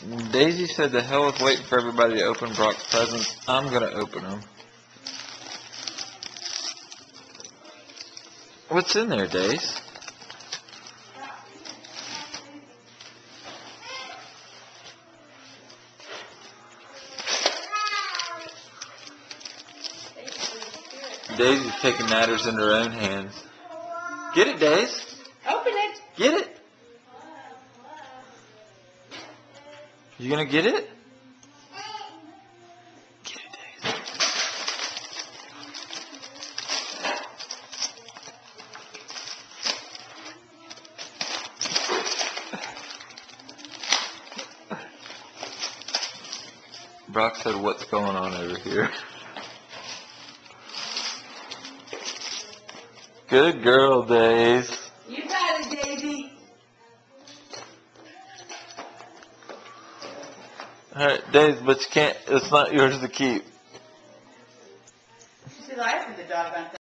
Daisy said the hell with waiting for everybody to open Brock's presents. I'm going to open them. What's in there, Daisy? Daisy's taking matters into her own hands. Get it, Daisy. Open it. Get it. You gonna get it? Get it, Daisy. Brock said, "What's going on over here?" Good girl, Daisy. You got it, Daisy. Alright, Daisy, but you can't, it's not yours to keep. She said, I opened the dog on